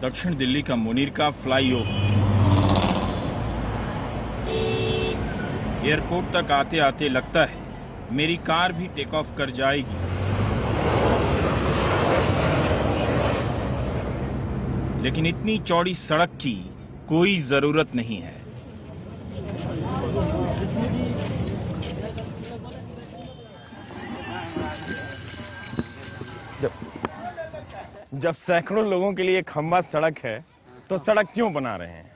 दक्षिण दिल्ली का मुनीर का फ्लाईओवर। एयरपोर्ट तक आते आते लगता है मेरी कार भी टेक ऑफ कर जाएगी। लेकिन इतनी चौड़ी सड़क की कोई जरूरत नहीं है। जब सैकड़ों लोगों के लिए खंबा सड़क है तो सड़क क्यों बना रहे हैं?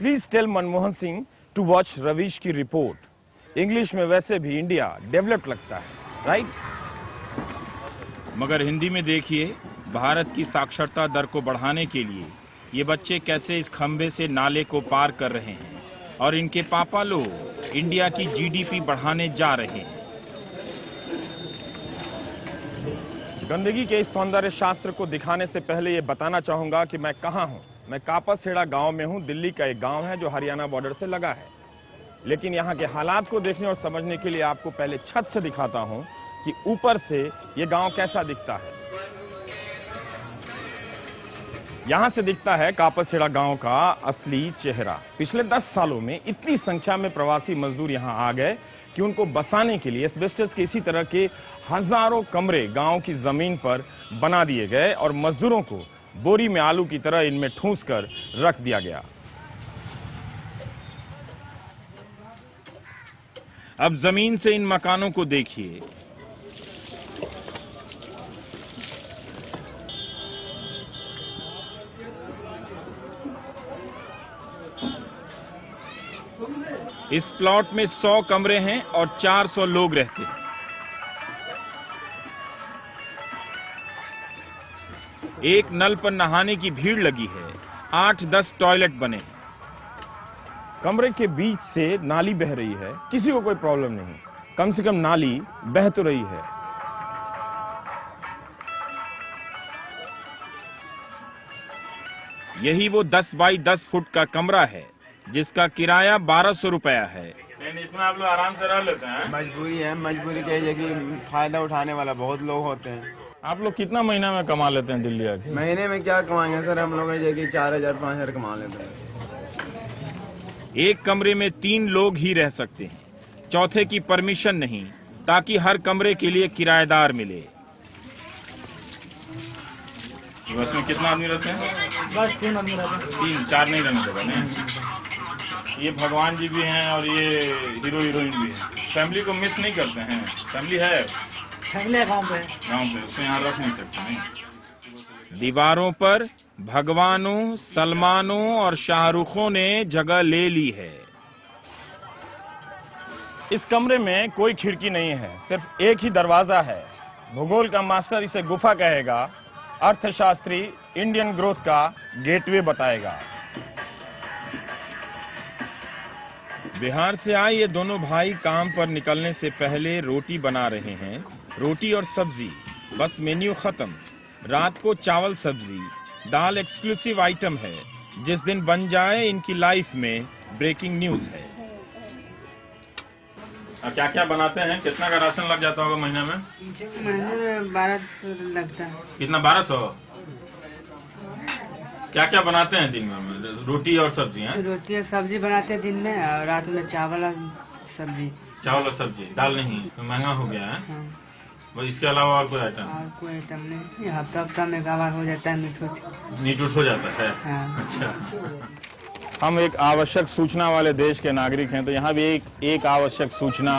Please tell Manmohan Singh to watch Ravish की रिपोर्ट। इंग्लिश में वैसे भी इंडिया डेवलप्ड लगता है, राइट? मगर हिंदी में देखिए, भारत की साक्षरता दर को बढ़ाने के लिए ये बच्चे कैसे इस खंबे से नाले को पार कर रहे हैं और इनके पापा लोग इंडिया की जीडीपी बढ़ाने जा रहे हैं। गंदगी के इस सौंदर्य शास्त्र को दिखाने से पहले ये बताना चाहूंगा कि मैं कहां हूं। मैं कापासेड़ा गांव में हूं। दिल्ली का एक गांव है जो हरियाणा बॉर्डर से लगा है। लेकिन यहां के हालात को देखने और समझने के लिए आपको पहले छत से दिखाता हूं कि ऊपर से ये गांव कैसा दिखता है। यहां से दिखता है कापासेड़ा गांव का असली चेहरा। पिछले 10 सालों में इतनी संख्या में प्रवासी मजदूर यहां आ गए कि उनको बसाने के लिए एस्बेस्टस के इसी तरह के हजारों कमरे गांव की जमीन पर बना दिए गए और मजदूरों को बोरी में आलू की तरह इनमें ठूंस कर रख दिया गया। अब जमीन से इन मकानों को देखिए। इस प्लॉट में 100 कमरे हैं और 400 लोग रहते हैं। एक नल पर नहाने की भीड़ लगी है। 8-10 टॉयलेट बने हैं। कमरे के बीच से नाली बह रही है, किसी को कोई प्रॉब्लम नहीं। कम से कम नाली बह तो रही है। यही वो 10 बाई 10 फुट का कमरा है जिसका किराया 1200 रुपया है। इसमें आप लोग आराम से रह लेते हैं? मजबूरी है, मजबूरी कहिए कि फायदा उठाने वाला बहुत लोग होते हैं। आप लोग कितना महीना में कमा लेते हैं दिल्ली आके? महीने में क्या कमाएंगे सर, हम लोग जगह 4000-5000 कमा लेते हैं। एक कमरे में 3 लोग ही रह सकते हैं, चौथे की परमिशन नहीं, ताकि हर कमरे के लिए किराएदार मिले। बस में कितना आदमी रहते हैं? बस 3 आदमी रहते हैं। 3-4 नहीं रहने देगा नहीं। ये भगवान जी भी हैं और ये हीरो हीरोइन भी है। फैमिली को मिस नहीं करते हैं? फैमिली है? फैमिली गाँव पे उसे यहाँ रख नहीं सकते नहीं। दीवारों पर भगवानों, सलमानों और शाहरुखों ने जगह ले ली है। इस कमरे में कोई खिड़की नहीं है, सिर्फ एक ही दरवाजा है। भूगोल का मास्टर इसे गुफा कहेगा, अर्थशास्त्री इंडियन ग्रोथ का गेटवे बताएगा। बिहार से आए ये दोनों भाई काम पर निकलने से पहले रोटी बना रहे हैं। रोटी और सब्जी, बस मेन्यू खत्म। रात को चावल सब्जी, दाल एक्सक्लूसिव आइटम है। जिस दिन बन जाए इनकी लाइफ में ब्रेकिंग न्यूज है। क्या क्या बनाते हैं? कितना का राशन लग जाता होगा महीने में? महीने में 1200 लगता है। कितना? 1200? क्या क्या बनाते हैं दिन में? रोटी और सब्जी है? रोटी और सब्जी बनाते हैं दिन में, और रात में चावल और सब्जी। चावल और सब्जी, दाल नहीं तो महंगा हो गया है। हाँ। और इसके अलावा और कोई आइटम? और कोई आइटम नहीं। हफ्ता में एक बार हो जाता है मीट उठ हो जाता है। हाँ। अच्छा। हम एक आवश्यक सूचना वाले देश के नागरिक हैं, तो यहाँ भी एक आवश्यक सूचना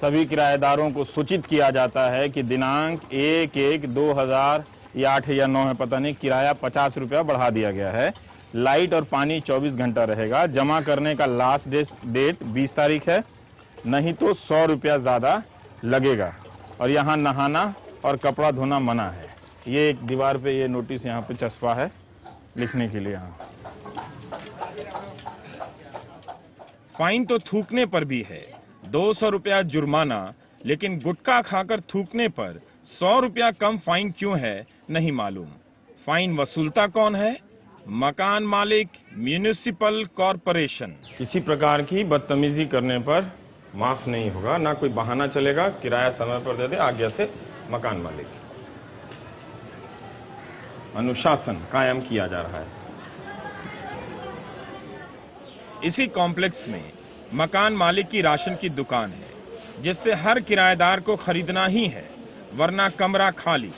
सभी किराएदारों को सूचित किया जाता है कि दिनांक 1/1/2000 या 8 या 9 है, पता नहीं, किराया 50 रुपया बढ़ा दिया गया है। लाइट और पानी 24 घंटा रहेगा। जमा करने का लास्ट डेट 20 तारीख है, नहीं तो 100 रुपया ज्यादा लगेगा। और यहाँ नहाना और कपड़ा धोना मना है। ये एक दीवार पे ये नोटिस यहाँ पे चस्पा है लिखने के लिए। यहाँ फाइन तो थूकने पर भी है, 200 रुपया जुर्माना। लेकिन गुटखा खाकर थूकने पर 100 रुपया कम फाइन क्यों है नहीं मालूम। फाइन वसूलता कौन है? मकान मालिक, म्यूनिसिपल कॉरपोरेशन। किसी प्रकार की बदतमीजी करने पर माफ नहीं होगा, ना कोई बहाना चलेगा। किराया समय पर दे दे, आज्ञा से मकान मालिक। अनुशासन कायम किया जा रहा है। इसी कॉम्प्लेक्स में मकान मालिक की राशन की दुकान है, जिससे हर किराएदार को खरीदना ही है, वरना कमरा खाली।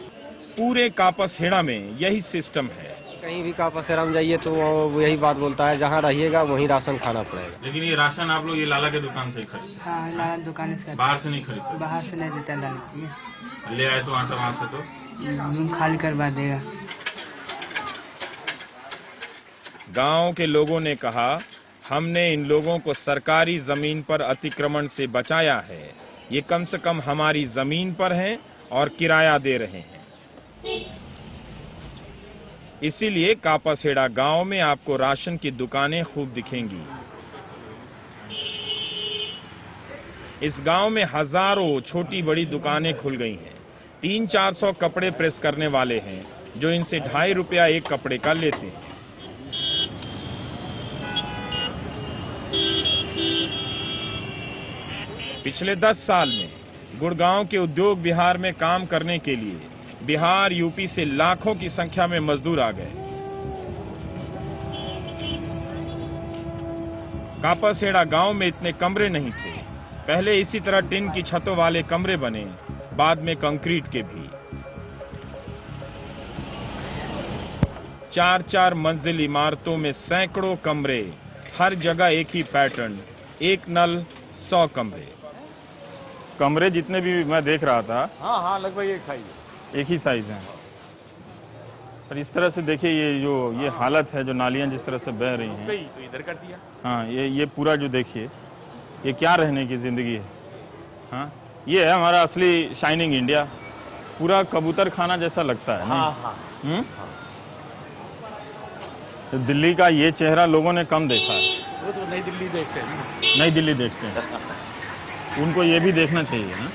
पूरे कापसहेड़ा में यही सिस्टम है। कहीं भी कापसहेड़ा में जाइए तो वो यही बात बोलता है, जहाँ रहिएगा वहीं राशन खाना पड़ेगा। लेकिन ये राशन आप लोग ये लाला के दुकान से खरीदते? हाँ, लाला दुकान से। बाहर से नहीं खरीदते? बाहर से नहीं देता लाला। ले आए तो आटा वहां से तो रूम खाली करवा देगा। गांव के लोगों ने कहा, हमने इन लोगों को सरकारी जमीन पर अतिक्रमण से बचाया है। ये कम से कम हमारी जमीन पर हैं और किराया दे रहे हैं। इसीलिए कापसहेड़ा गांव में आपको राशन की दुकानें खूब दिखेंगी। इस गांव में हजारों छोटी बड़ी दुकानें खुल गई हैं। 300-400 कपड़े प्रेस करने वाले हैं, जो इनसे 2.5 रुपया एक कपड़े का लेते हैं। पिछले 10 साल में गुड़गांव के उद्योग विहार में काम करने के लिए बिहार, यूपी से लाखों की संख्या में मजदूर आ गए। कापसहेड़ा गांव में इतने कमरे नहीं थे। पहले इसी तरह टिन की छतों वाले कमरे बने, बाद में कंक्रीट के भी। 4-4 मंजिल इमारतों में सैकड़ों कमरे, हर जगह एक ही पैटर्न, एक नल, 100 कमरे। कमरे जितने भी मैं देख रहा था, हाँ लगभग एक ही साइज है। पर इस तरह से देखिए ये हालत है, जो नालियां जिस तरह से बह रही हैं, तो इधर कर दिया। हाँ, ये पूरा जो देखिए, ये क्या रहने की जिंदगी है। हाँ, ये है हमारा असली शाइनिंग इंडिया। पूरा कबूतर खाना जैसा लगता है। नहीं? तो दिल्ली का ये चेहरा लोगों ने कम देखा है। वो तो नई दिल्ली देखते हैं। नई दिल्ली देखते हैं। उनको ये भी देखना चाहिए ना।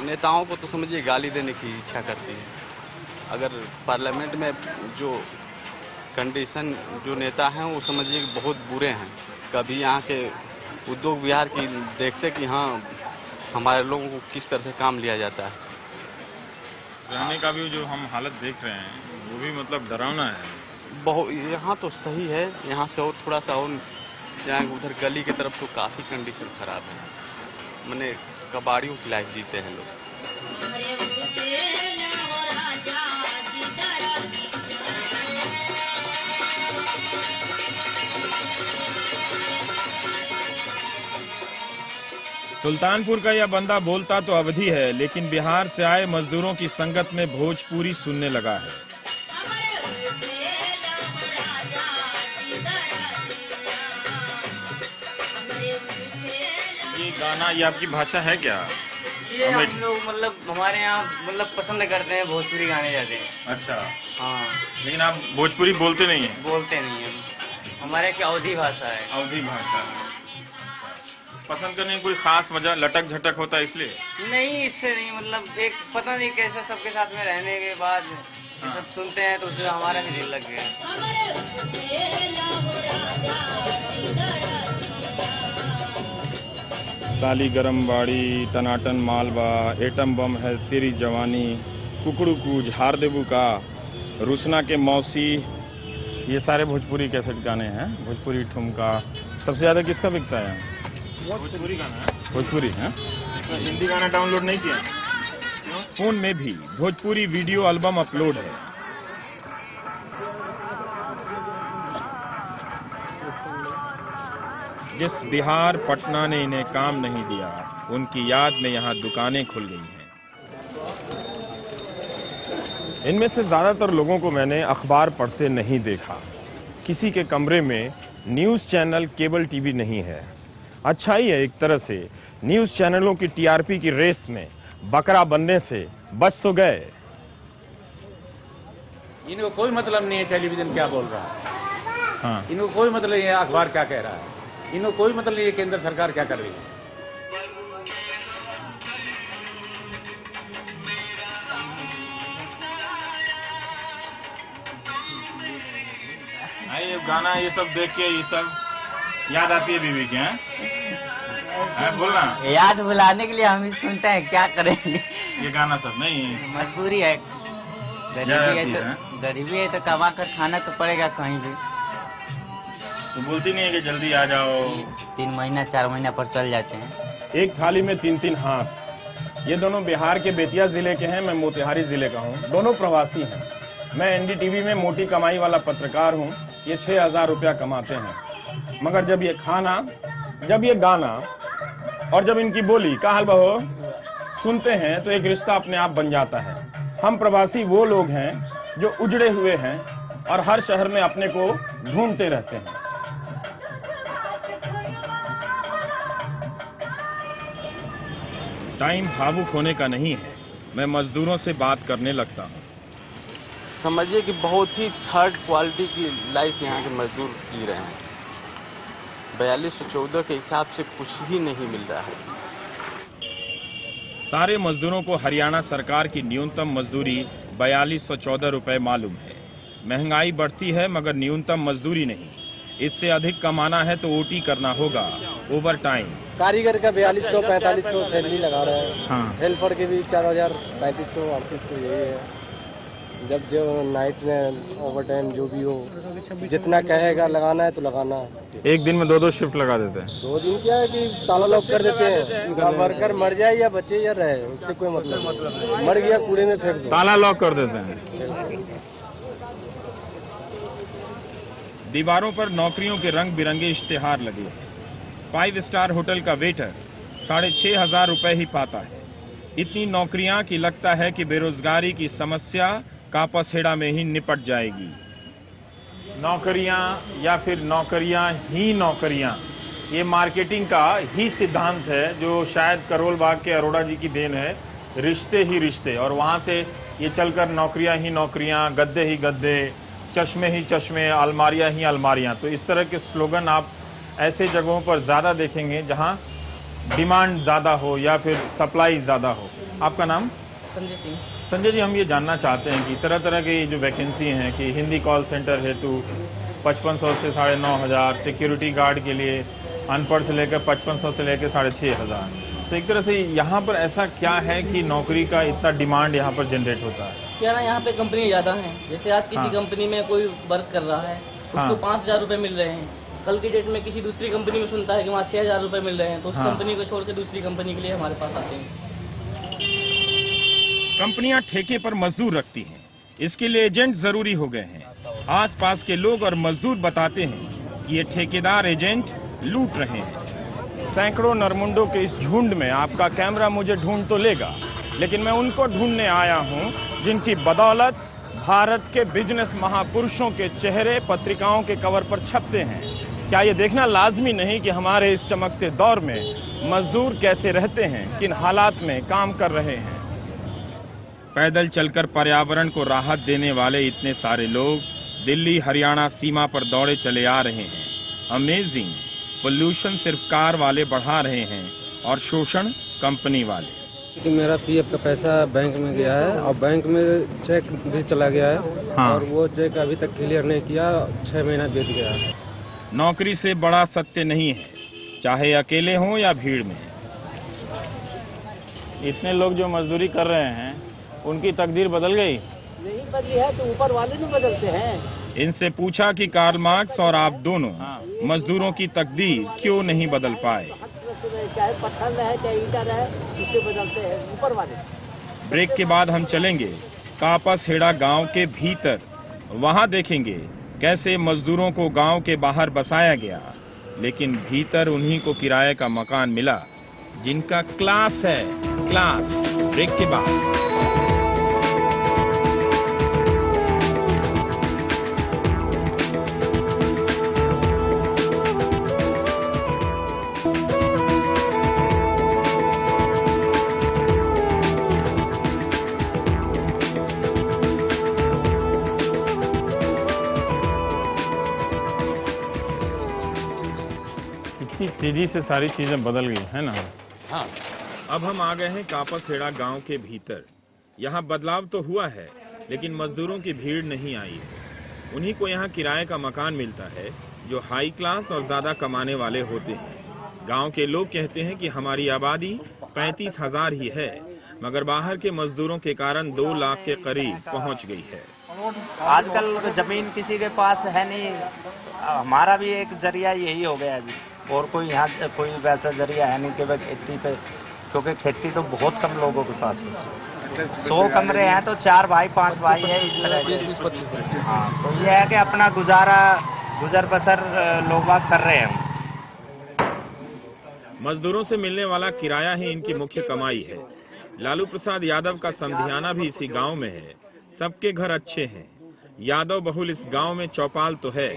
नेताओं को तो समझिए गाली देने की इच्छा करती है। अगर पार्लियामेंट में जो कंडीशन जो नेता हैं वो समझिए बहुत बुरे हैं। कभी यहाँ के उद्योग विहार की देखते कि हाँ हमारे लोगों को किस तरह से काम लिया जाता है। रहने का भी जो हम हालत देख रहे हैं वो भी मतलब डरावना है। बहुत यहाँ तो सही है, यहाँ से और थोड़ा सा और जाएंगे उधर गली की तरफ तो काफ़ी कंडीशन खराब है। मैंने कबाड़ियों की लाइफ जीते हैं लोग। सुल्तानपुर का यह बंदा बोलता तो अवधी है, लेकिन बिहार से आए मजदूरों की संगत में भोजपुरी सुनने लगा है। ये गाना, ये आपकी भाषा है क्या? ये हम लोग मतलब हमारे यहाँ मतलब पसंद करते हैं भोजपुरी गाने ज्यादा। अच्छा। हाँ, लेकिन आप भोजपुरी बोलते नहीं हैं? बोलते नहीं हैं। हमारे की अवधी भाषा है। अवधी भाषा है। पसंद करने की कोई खास वजह, लटक झटक होता है इसलिए? नहीं, इससे नहीं, मतलब एक पता नहीं कैसा सबके साथ में रहने के बाद सब सुनते हैं तो उससे हमारा भी दिल लग गया। साली गरम बाड़ी, टनाटन मालवा, एटम बम है तेरी जवानी, कुकड़ू कूज, हार देबू का, रुसना के मौसी, ये सारे भोजपुरी कैसेट गाने हैं। भोजपुरी ठुमका सबसे ज्यादा किसका बिकता है? भोजपुरी गाना है। भोजपुरी है। तो हिंदी गाना डाउनलोड नहीं किया? फोन में भी भोजपुरी वीडियो एल्बम अपलोड है। जिस बिहार, पटना ने इन्हें काम नहीं दिया, उनकी याद में यहाँ दुकानें खुल गई हैं। इनमें से ज्यादातर लोगों को मैंने अखबार पढ़ते नहीं देखा। किसी के कमरे में न्यूज चैनल, केबल टीवी नहीं है। अच्छा ही है, एक तरह से न्यूज चैनलों की टीआरपी की रेस में बकरा बनने से बच तो गए। इनको कोई मतलब नहीं है टेलीविजन क्या बोल रहा है। हाँ। इनको कोई मतलब नहीं है अखबार क्या कह रहा है। इनको कोई मतलब नहीं है केंद्र सरकार क्या कर रही है। गाना ये सब देख के ये सब याद आती है बीवी की? हैं बोलना। याद बुलाने के लिए हम ही सुनते हैं, क्या करेंगे। ये गाना सब नहीं, मजबूरी है, गरीबी है तो कमा कर खाना तो पड़ेगा कहीं भी। तो बोलती नहीं है कि जल्दी आ जाओ? 3 महीना 4 महीना पर चल जाते हैं। एक थाली में 3-3 हाथ। ये दोनों बिहार के बेतिया जिले के हैं, मैं मोतिहारी जिले का हूँ। दोनों प्रवासी हैं। मैं एनडीटीवी में मोटी कमाई वाला पत्रकार हूँ। ये 6,000 रुपया कमाते हैं, मगर जब ये खाना, जब ये गाना और जब इनकी बोली का हाल बहो सुनते हैं तो एक रिश्ता अपने आप बन जाता है। हम प्रवासी वो लोग हैं जो उजड़े हुए हैं और हर शहर में अपने को ढूंढते रहते हैं। टाइम भावुक होने का नहीं है। मैं मजदूरों से बात करने लगता हूँ। समझिए कि बहुत ही थर्ड क्वालिटी की लाइफ यहाँ के मजदूर जी रहे हैं। 4214 के हिसाब से कुछ ही नहीं मिल रहा है। सारे मजदूरों को हरियाणा सरकार की न्यूनतम मजदूरी 4214 रुपए मालूम है। महंगाई बढ़ती है मगर न्यूनतम मजदूरी नहीं। इससे अधिक कमाना है तो ओटी करना होगा, ओवर टाइम। कारीगर का 4200 4500 सैलरी लगा रहे हैं। हाँ। हेल्पर के भी 4000 3500 3800 यही है। जब जो नाइट में ओवर टाइम जो भी हो, जितना कहेगा लगाना है तो लगाना है। एक दिन में 2-2 शिफ्ट लगा देते हैं। 2 दिन क्या है कि ताला लॉक कर देते हैं। वर्कर मर जाए या बचे या रहे, उससे कोई मतलब नहीं। मर गया कूड़े में फेंक दो। ताला लॉक कर देते हैं। दीवारों पर नौकरियों के रंग बिरंगे इश्तेहार लगे हैं। 5 स्टार होटल का वेटर 6,500 रुपए ही पाता है। इतनी नौकरियां कि लगता है कि बेरोजगारी की समस्या कापसहेड़ा में ही निपट जाएगी। नौकरियां या फिर नौकरियां ही नौकरियां, ये मार्केटिंग का ही सिद्धांत है जो शायद करोल बाग के अरोड़ा जी की देन है। रिश्ते ही रिश्ते, और वहां से ये चलकर नौकरियां ही नौकरियां, गद्दे ही गद्दे, चश्मे ही चश्मे, अलमारियां ही अलमारियां। तो इस तरह के स्लोगन आप ऐसे जगहों पर ज्यादा देखेंगे जहां डिमांड ज्यादा हो या फिर सप्लाई ज्यादा हो। आपका नाम? संजय सिंह। संजय जी, हम ये जानना चाहते हैं कि तरह तरह की जो वैकेंसी हैं कि हिंदी कॉल सेंटर हेतु 5500 से 9,500, सिक्योरिटी गार्ड के लिए अनपढ़ से लेकर 5500 से लेकर 6,500। तो एक तरह से यहाँ पर ऐसा क्या है कि नौकरी का इतना डिमांड यहाँ पर जनरेट होता है? क्या ना, यहाँ पे कंपनी ज्यादा है। जैसे आज किसी हाँ। कंपनी में कोई वर्क कर रहा है, उसको हाँ। 5,000 रुपए मिल रहे हैं। कल की डेट में किसी दूसरी कंपनी में सुनता है कि वहाँ 6,000 रुपए मिल रहे हैं, तो उस हाँ। कंपनी को छोड़ के दूसरी कंपनी के लिए हमारे पास आते हैं। कंपनियां ठेके पर मजदूर रखती हैं। इसके लिए एजेंट जरूरी हो गए हैं। आसपास के लोग और मजदूर बताते हैं कि ये ठेकेदार एजेंट लूट रहे हैं। सैकड़ों नरमुंडों के इस झुंड में आपका कैमरा मुझे ढूंढ तो लेगा, लेकिन मैं उनको ढूंढने आया हूं जिनकी बदौलत भारत के बिजनेस महापुरुषों के चेहरे पत्रिकाओं के कवर पर छपते हैं। क्या ये देखना लाजमी नहीं कि हमारे इस चमकते दौर में मजदूर कैसे रहते हैं, किन हालात में काम कर रहे हैं? पैदल चलकर पर्यावरण को राहत देने वाले इतने सारे लोग दिल्ली हरियाणा सीमा पर दौड़े चले आ रहे हैं। अमेजिंग। पोल्यूशन सिर्फ कार वाले बढ़ा रहे हैं और शोषण कंपनी वाले। कि मेरा पीएफ का पैसा बैंक में गया है और बैंक में चेक भी चला गया है। हाँ। और वो चेक अभी तक क्लियर नहीं किया, 6 महीना बीत गया है। नौकरी से बड़ा सत्य नहीं है, चाहे अकेले हों या भीड़ में। इतने लोग जो मजदूरी कर रहे हैं उनकी तकदीर बदल गई? नहीं बदली है तो ऊपर वाले नहीं बदलते हैं। इनसे पूछा कि कार्ल मार्क्स और आप दोनों मजदूरों की तकदीर क्यों नहीं बदल पाए। चाहे पत्थर रहे चाहे ईटा रहे, उससे बदलते हैं ऊपर वाले। ब्रेक के बाद हम चलेंगे कापसहेड़ा गांव के भीतर। वहां देखेंगे कैसे मजदूरों को गांव के बाहर बसाया गया, लेकिन भीतर उन्हीं को किराए का मकान मिला जिनका क्लास है, क्लास। ब्रेक के बाद। तेजी से सारी चीजें बदल गई है ना? हाँ। अब हम आ गए हैं कापसहेड़ा गांव के भीतर। यहाँ बदलाव तो हुआ है, लेकिन मजदूरों की भीड़ नहीं आई है। उन्हीं को यहाँ किराए का मकान मिलता है जो हाई क्लास और ज्यादा कमाने वाले होते हैं। गांव के लोग कहते हैं कि हमारी आबादी 35,000 ही है, मगर बाहर के मजदूरों के कारण 2 लाख के करीब पहुंच गई है। आजकल जमीन किसी के पास है नहीं, हमारा भी एक जरिया यही हो गया जी। और कोई यहाँ कोई वैसा जरिया है नहीं कि वह खेती पे, क्योंकि खेती तो बहुत कम लोगों के पास है। 100 कमरे हैं तो 4 भाई 5 भाई है, इस तरह। हाँ, तो ये है कि अपना गुजर बसर लोग कर रहे हैं। मजदूरों से मिलने वाला किराया ही इनकी मुख्य कमाई है। लालू प्रसाद यादव का समधियाना भी इसी गांव में है। सबके घर अच्छे हैं। यादव बहुल इस गांव में चौपाल तो है,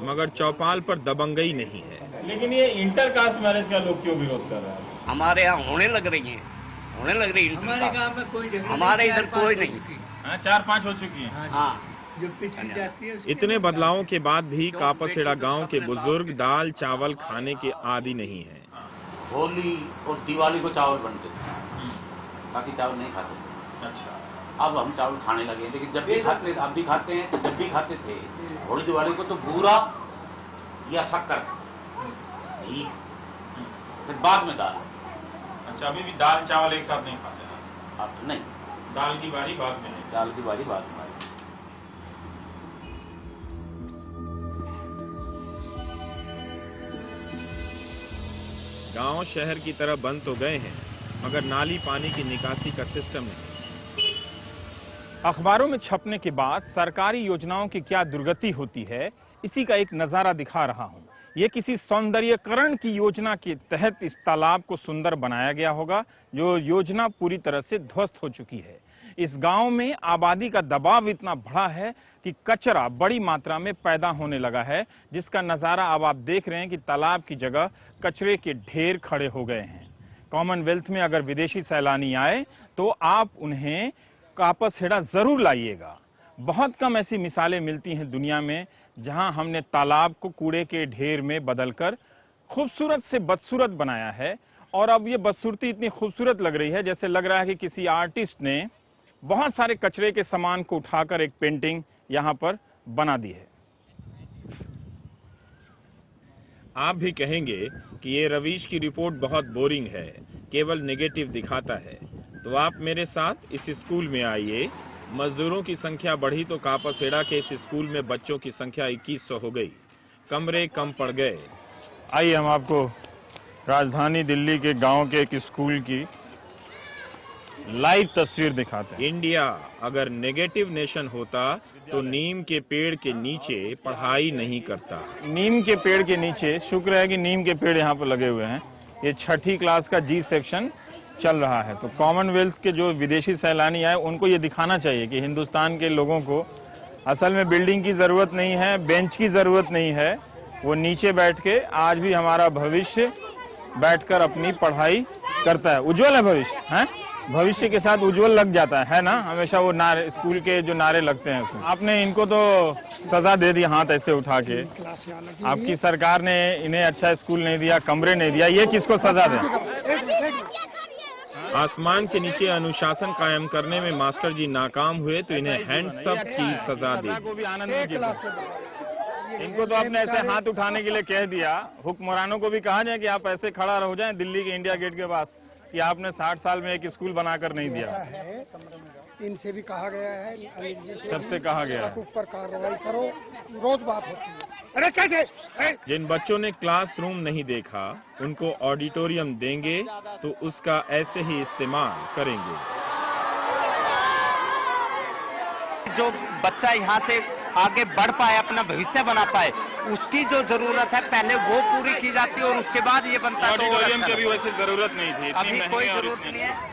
मगर चौपाल पर दबंगई नहीं है। लेकिन ये इंटरकास्ट मैरिज का लोग क्यों विरोध कर रहे हैं? हमारे यहाँ होने लग रही है। हमारे गांव में कोई नहीं, हमारे इधर कोई नहीं। 4-5 हो चुकी है। हाँ, जो पिछली जाती है। इतने बदलावों के बाद भी कापसहेड़ा गांव के बुजुर्ग दाल चावल खाने के आदी नहीं हैं। होली और दिवाली को चावल बनते थे, बाकी चावल नहीं खाते थे। अच्छा, अब हम चावल खाने लगे, लेकिन जब भी खाते, अब भी खाते हैं, तो जब भी खाते थे होली दिवाली को तो बूरा या शक्कर, घी, फिर बाद में दाल। अच्छा, अभी भी दाल चावल एक साथ नहीं खाते हैं? अब नहीं, दाल की बारी बाद में है। दाल की बारी बाद में। गांव शहर की तरह बंद तो गए हैं, मगर नाली पानी की निकासी का सिस्टम नहीं। अखबारों में छपने के बाद सरकारी योजनाओं की क्या दुर्गति होती है, इसी का एक नजारा दिखा रहा हूं। ये किसी सौंदर्यकरण की योजना के तहत इस तालाब को सुंदर बनाया गया होगा, जो योजना पूरी तरह से ध्वस्त हो चुकी है। इस गांव में आबादी का दबाव इतना बढ़ा है कि कचरा बड़ी मात्रा में पैदा होने लगा है, जिसका नजारा अब आप देख रहे हैं कि तालाब की जगह कचरे के ढेर खड़े हो गए हैं। कॉमनवेल्थ में अगर विदेशी सैलानी आए तो आप उन्हें कापसहेड़ा जरूर लाइएगा। बहुत कम ऐसी मिसालें मिलती हैं दुनिया में जहां हमने तालाब को कूड़े के ढेर में बदलकर खूबसूरत से बदसूरत बनाया है। और अब ये बदसूरती इतनी खूबसूरत लग रही है जैसे लग रहा है कि किसी आर्टिस्ट ने बहुत सारे कचरे के सामान को उठाकर एक पेंटिंग यहां पर बना दी है। आप भी कहेंगे कि ये रवीश की रिपोर्ट बहुत बोरिंग है, केवल नेगेटिव दिखाता है, तो आप मेरे साथ इस स्कूल में आइए। मजदूरों की संख्या बढ़ी तो कापसहेड़ा के इस स्कूल में बच्चों की संख्या 2100 हो गई, कमरे कम पड़ गए। आइए हम आपको राजधानी दिल्ली के गांव के एक स्कूल की लाइव तस्वीर दिखाते हैं। इंडिया अगर नेगेटिव नेशन होता तो नीम के पेड़ के नीचे पढ़ाई नहीं करता। नीम के पेड़ के नीचे, शुक्र है कि नीम के पेड़ यहाँ पर लगे हुए हैं। ये 6ठी क्लास का जी सेक्शन चल रहा है। तो कॉमनवेल्थ के जो विदेशी सैलानी आए उनको ये दिखाना चाहिए कि हिंदुस्तान के लोगों को असल में बिल्डिंग की जरूरत नहीं है, बेंच की जरूरत नहीं है। वो नीचे बैठ के आज भी हमारा भविष्य बैठकर अपनी पढ़ाई करता है। उज्जवल है भविष्य, है भविष्य के साथ उज्जवल लग जाता है ना, हमेशा वो नारे, स्कूल के जो नारे लगते हैं उसमें। आपने इनको तो सजा दे दी हाथ ऐसे उठा के। आपकी सरकार ने इन्हें अच्छा स्कूल नहीं दिया, कमरे नहीं दिया, ये किसको सजा दे? आसमान के नीचे अनुशासन कायम करने में मास्टर जी नाकाम हुए तो इन्हें हैंड्स अप की सजा दी। इनको तो आपने ऐसे हाथ उठाने के लिए कह दिया। हुक्मरानों को भी कहा जाए कि आप ऐसे खड़ा रहो जाए दिल्ली के इंडिया गेट के पास कि आपने 60 साल में एक स्कूल बनाकर नहीं दिया। इनसे भी कहा गया है, सबसे कहा गया है ऊपर कार्रवाई करो, रोज बात होती है। अरे कैसे? जिन बच्चों ने क्लासरूम नहीं देखा उनको ऑडिटोरियम देंगे तो उसका ऐसे ही इस्तेमाल करेंगे। जो बच्चा यहाँ से आगे बढ़ पाए, अपना भविष्य बना पाए, उसकी जो जरूरत है पहले वो पूरी की जाती है और उसके बाद ये बनता है। ऑडिटोरियम की भी वैसे जरूरत नहीं थी, अभी कोई जरूरत नहीं है।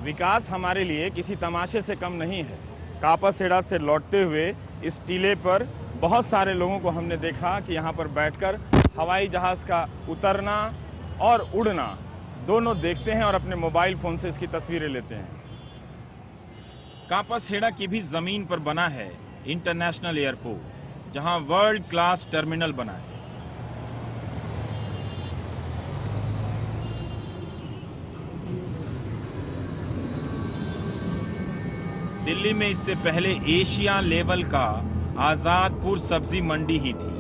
विकास हमारे लिए किसी तमाशे से कम नहीं है। कापसहेड़ा से लौटते हुए इस टीले पर बहुत सारे लोगों को हमने देखा कि यहाँ पर बैठकर हवाई जहाज का उतरना और उड़ना दोनों देखते हैं और अपने मोबाइल फोन से इसकी तस्वीरें लेते हैं। कापसहेड़ा की भी जमीन पर बना है इंटरनेशनल एयरपोर्ट, जहां वर्ल्ड क्लास टर्मिनल बना है। दिल्ली में इससे पहले एशिया लेवल का आजादपुर सब्जी मंडी ही थी।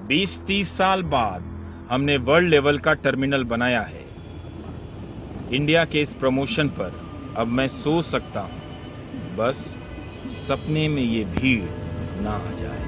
बीस 30 साल बाद हमने वर्ल्ड लेवल का टर्मिनल बनाया है। इंडिया के इस प्रमोशन पर अब मैं सोच सकता हूं, बस सपने में ये भीड़ ना आ जाए।